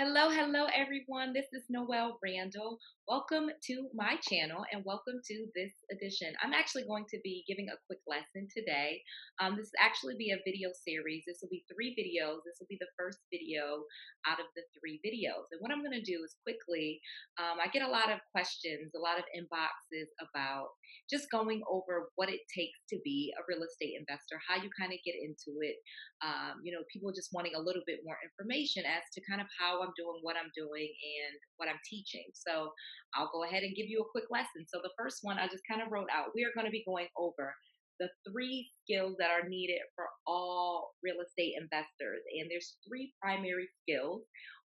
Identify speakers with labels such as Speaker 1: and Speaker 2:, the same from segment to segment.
Speaker 1: Hello, everyone. This is Noelle Randall. Welcome to my channel and welcome to this edition. I'm actually going to be giving a quick lesson today. This will actually be a video series. This will be three videos. This will be the first video out of the three videos. And what I'm going to do is quickly, I get a lot of questions, a lot of inboxes about just going over what it takes to be a real estate investor, how you kind of get into it, people just wanting a little bit more information as to kind of how I'm doing, what I'm doing, and what I'm teaching. So I'll go ahead and give you a quick lesson. So the first one I just kind of wrote out. We are going to be going over the three skills that are needed for all real estate investors. And there's three primary skills.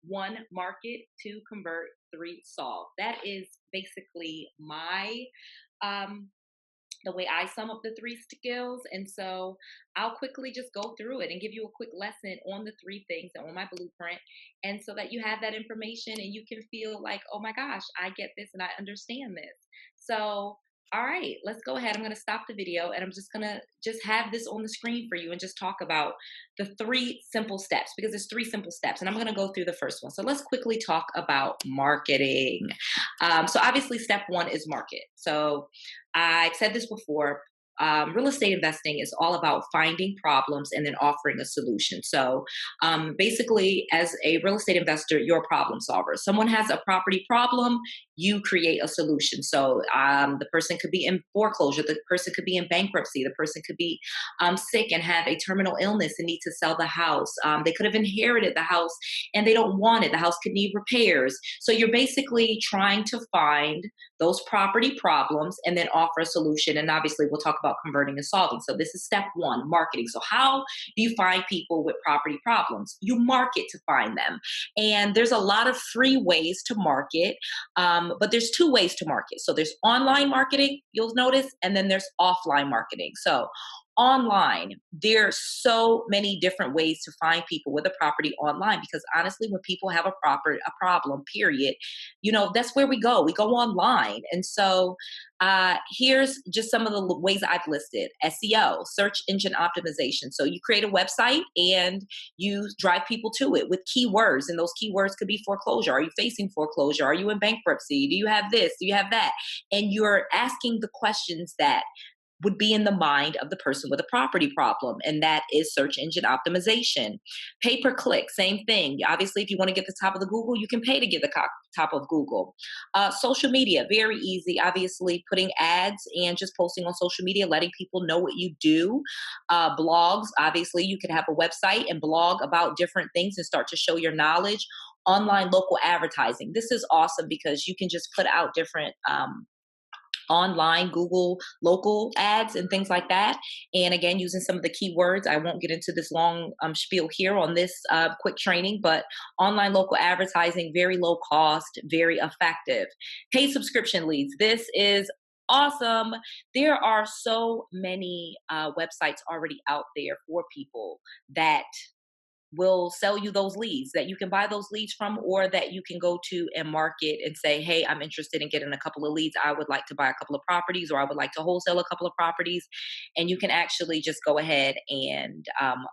Speaker 1: One, market. Two, convert. Three, solve. That is basically my the way I sum up the three skills. And so I'll quickly just go through it and give you a quick lesson on the three things and on my blueprint. And so that you have that information and you can feel like, oh my gosh, I get this and I understand this. So, all right, let's go ahead. I'm going to stop the video and I'm just going to just have this on the screen for you and just talk about the three simple steps because there's three simple steps. And I'm going to go through the first one. So let's quickly talk about marketing. So obviously step one is market. So I've said this before. Real estate investing is all about finding problems and then offering a solution. So basically, as a real estate investor, you're a problem solver. Someone has a property problem, you create a solution. So the person could be in foreclosure, the person could be in bankruptcy, the person could be sick and have a terminal illness and need to sell the house. They could have inherited the house and they don't want it. The house could need repairs. So you're basically trying to find those property problems and then offer a solution. And obviously, we'll talk about converting and solving. So this is step one, marketing. So how do you find people with property problems? You market to find them. And there's a lot of free ways to market, but there's two ways to market. So there's online marketing, you'll notice, and then there's offline marketing. So online, there's so many different ways to find people with a property online because honestly, when people have a problem, period, that's where we go. We go online. And so here's just some of the ways I've listed. SEO, search engine optimization. So you create a website and you drive people to it with keywords. And those keywords could be foreclosure. Are you facing foreclosure? Are you in bankruptcy? Do you have this? Do you have that? And you're asking the questions that would be in the mind of the person with a property problem. And that is search engine optimization. Pay per click, same thing. Obviously, if you want to get the top of the Google, you can pay to get the top of Google. Social media, very easy. Obviously, putting ads and just posting on social media, letting people know what you do. Blogs, obviously, you could have a website and blog about different things and start to show your knowledge. Online local advertising. This is awesome because you can just put out different online Google local ads and things like that. And again, using some of the keywords. I won't get into this long spiel here on this quick training, but online local advertising, very low cost, very effective. Paid subscription leads. This is awesome. There are so many websites already out there for people that will sell you those leads that you can buy those leads from, or that you can go to and market and say, hey, I'm interested in getting a couple of leads. I would like to buy a couple of properties, or I would like to wholesale a couple of properties. And you can actually just go ahead and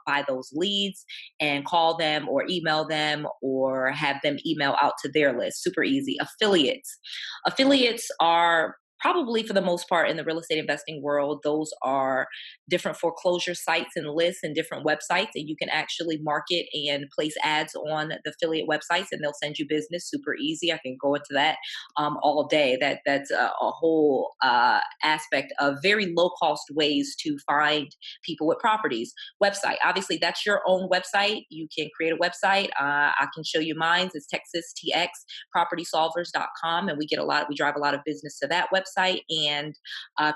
Speaker 1: buy those leads and call them or email them or have them email out to their list. Super easy. Affiliates. Affiliates are probably for the most part in the real estate investing world, those are different foreclosure sites and lists and different websites. And you can actually market and place ads on the affiliate websites and they'll send you business. Super easy. I can go into that all day. That's a whole aspect of very low cost ways to find people with properties. Website. Obviously, that's your own website. You can create a website. I can show you mine. It's TexasTX and we drive a lot of business to that website. And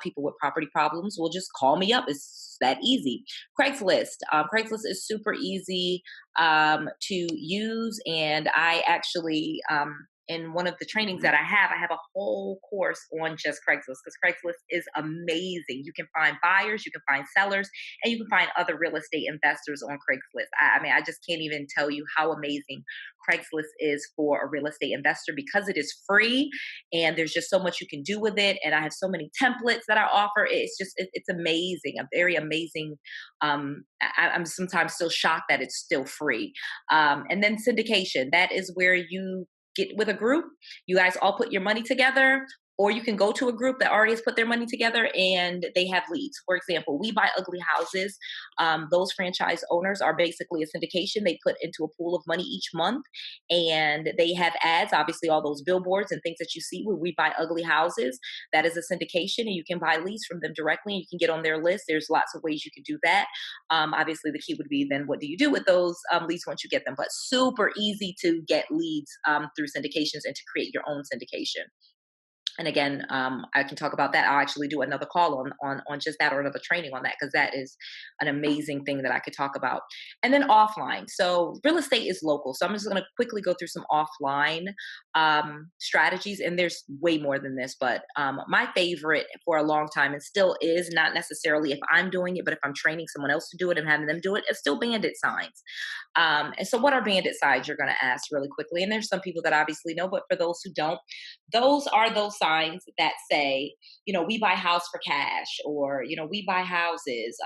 Speaker 1: people with property problems will just call me up. It's that easy. Craigslist. Craigslist is super easy to use. And I actually in one of the trainings that I have a whole course on just Craigslist, because Craigslist is amazing. You can find buyers, you can find sellers, and you can find other real estate investors on Craigslist. I mean, I just can't even tell you how amazing Craigslist is for a real estate investor, because it is free and there's just so much you can do with it. And I have so many templates that I offer. It's amazing, a very amazing. I'm sometimes still shocked that it's still free. And then syndication, that is where you get with a group, you guys all put your money together, or you can go to a group that already has put their money together and they have leads. For example, We Buy Ugly Houses. Those franchise owners are basically a syndication. They put into a pool of money each month, and they have ads, obviously all those billboards and things that you see where We Buy Ugly Houses. That is a syndication, and you can buy leads from them directly, and you can get on their list. There's lots of ways you can do that. Obviously, the key would be then what do you do with those leads once you get them? But super easy to get leads through syndications and to create your own syndication. And again, I can talk about that. I'll actually do another call on just that, or another training on that, because that is an amazing thing that I could talk about. And then offline. So real estate is local. So I'm just going to quickly go through some offline strategies. And there's way more than this, but my favorite for a long time, and still is, not necessarily if I'm doing it, but if I'm training someone else to do it and having them do it, is still bandit signs. And so what are bandit signs, you're going to ask really quickly. And there's some people that obviously know, but for those who don't, those are those signs that say, we buy house for cash, or, we buy houses,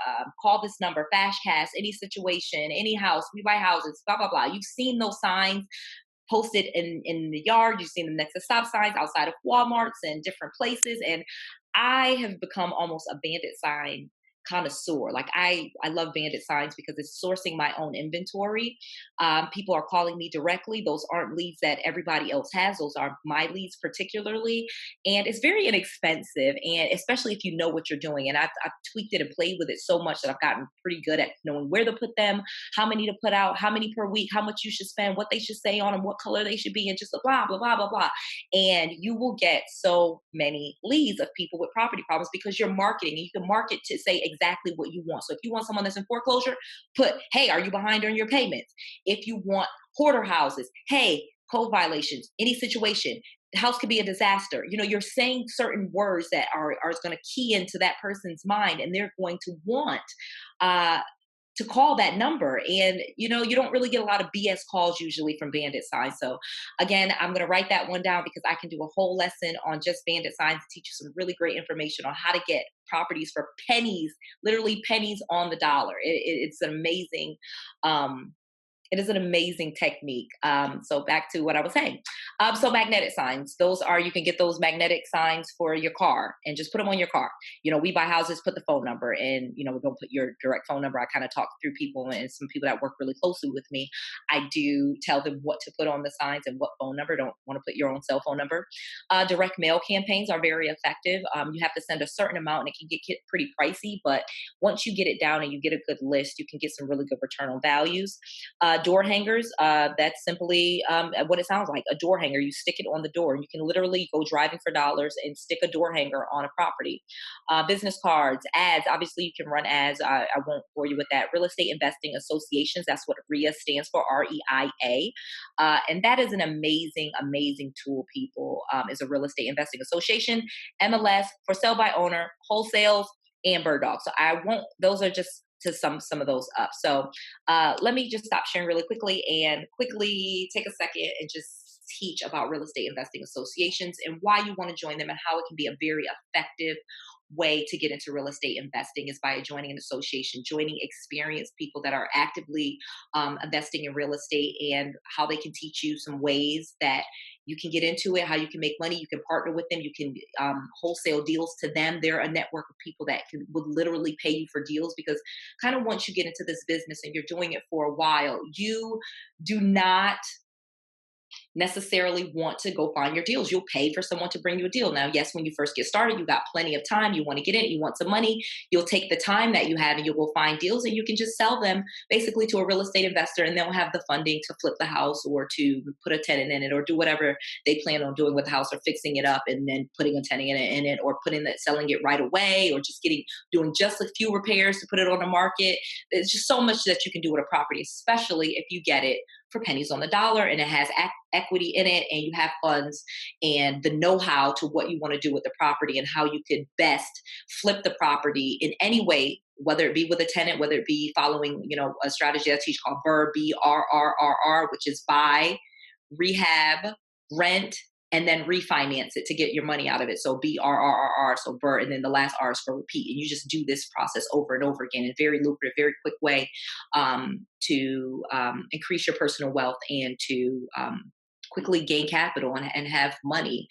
Speaker 1: call this number, fast cash, any situation, any house, we buy houses, blah, blah, blah. You've seen those signs posted in the yard. You've seen them next to stop signs, outside of Walmarts and different places. And I have become almost a bandit sign connoisseur. Like I love bandit signs because it's sourcing my own inventory. People are calling me directly. Those aren't leads that everybody else has. Those are my leads particularly. And it's very inexpensive. And especially if you know what you're doing. And I've tweaked it and played with it so much that I've gotten pretty good at knowing where to put them, how many to put out, how many per week, how much you should spend, what they should say on them, what color they should be, and just blah, blah, blah, blah, blah. And you will get so many leads of people with property problems because you're marketing, and you can market to say exactly what you want. So if you want someone that's in foreclosure, put, hey, are you behind on your payments? If you want hoarder houses, hey, code violations, any situation, the house could be a disaster. You're saying certain words that are going to key into that person's mind, and they're going to want to call that number. And, you don't really get a lot of BS calls usually from bandit signs. So again, I'm going to write that one down because I can do a whole lesson on just bandit signs to teach you some really great information on how to get properties for pennies, literally pennies on the dollar. It's an amazing, it is an amazing technique. So back to what I was saying. So magnetic signs, you can get those magnetic signs for your car and just put them on your car. We buy houses, put the phone number, and, we're going to put your direct phone number. I kind of talk through people, and some people that work really closely with me, I do tell them what to put on the signs and what phone number. Don't want to put your own cell phone number. Direct mail campaigns are very effective. You have to send a certain amount, and it can get pretty pricey, but once you get it down and you get a good list, you can get some really good return on values. Door hangers, that's simply what it sounds like, a door hanger. You stick it on the door, and you can literally go driving for dollars and stick a door hanger on a property. Business cards, ads, obviously you can run ads. I won't bore you with that. Real estate investing associations, that's what REIA stands for, REIA. And that is an amazing, amazing tool, people, is a real estate investing association. MLS, for sale by owner, wholesales, and bird dogs. So those are just to some of those up. So let me just stop sharing really quickly and quickly take a second and just teach about real estate investing associations and why you want to join them, and how it can be a very effective way to get into real estate investing is by joining an association, joining experienced people that are actively investing in real estate, and how they can teach you some ways that you can get into it, how you can make money. You can partner with them. You can wholesale deals to them. They're a network of people that would literally pay you for deals, because kind of once you get into this business and you're doing it for a while, you do not necessarily want to go find your deals. You'll pay for someone to bring you a deal. Now, yes, when you first get started, you got plenty of time. You want to get in, you want some money. You'll take the time that you have and you'll go find deals, and you can just sell them basically to a real estate investor, and they'll have the funding to flip the house or to put a tenant in it or do whatever they plan on doing with the house, or fixing it up and then putting a tenant in it, or selling it right away, or just doing just a few repairs to put it on the market. There's just so much that you can do with a property, especially if you get it for pennies on the dollar, and it has equity in it, and you have funds and the know-how to what you want to do with the property and how you could best flip the property in any way, whether it be with a tenant, whether it be following, a strategy I teach called BRRRR, BRRRR, which is buy, rehab, rent, and then refinance it to get your money out of it. So BRRRR, so BRRRR, and then the last R is for repeat. And you just do this process over and over again in a very lucrative, very quick way to increase your personal wealth and to quickly gain capital and have money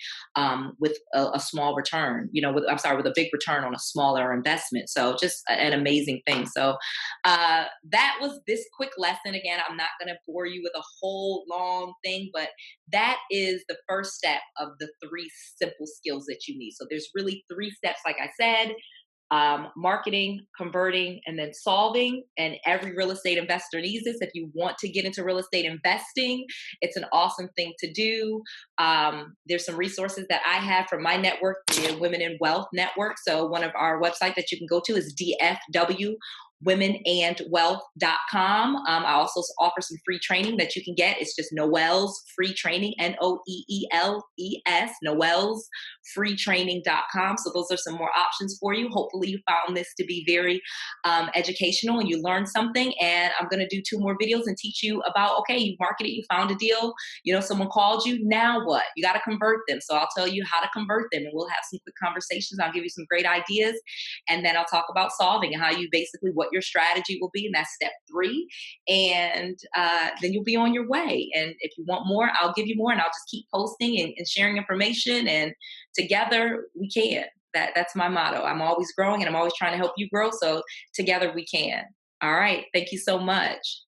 Speaker 1: with a small return, with a big return on a smaller investment. So just an amazing thing. So that was this quick lesson. Again, I'm not going to bore you with a whole long thing, but that is the first step of the 3 simple skills that you need. So there's really 3 steps, like I said. Marketing, converting, and then solving. And every real estate investor needs this. If you want to get into real estate investing, it's an awesome thing to do. There's some resources that I have from my network, the Women in Wealth Network. So one of our websites that you can go to is 𝗓𝑓𝑤womenandwealth.com. I also offer some free training that you can get. It's just Noelle's free training, NOEELES, Noelle's freetraining.com. So those are some more options for you. Hopefully you found this to be very educational and you learned something. And I'm going to do 2 more videos and teach you about, okay, you marketed, you found a deal, someone called you, now what? You got to convert them. So I'll tell you how to convert them, and we'll have some quick conversations. I'll give you some great ideas, and then I'll talk about solving and how you basically, what your strategy will be, and that's step 3. And then you'll be on your way. And if you want more, I'll give you more, and I'll just keep posting and sharing information, and together we can. That's my motto. I'm always growing, and I'm always trying to help you grow. So together we can. All right. Thank you so much.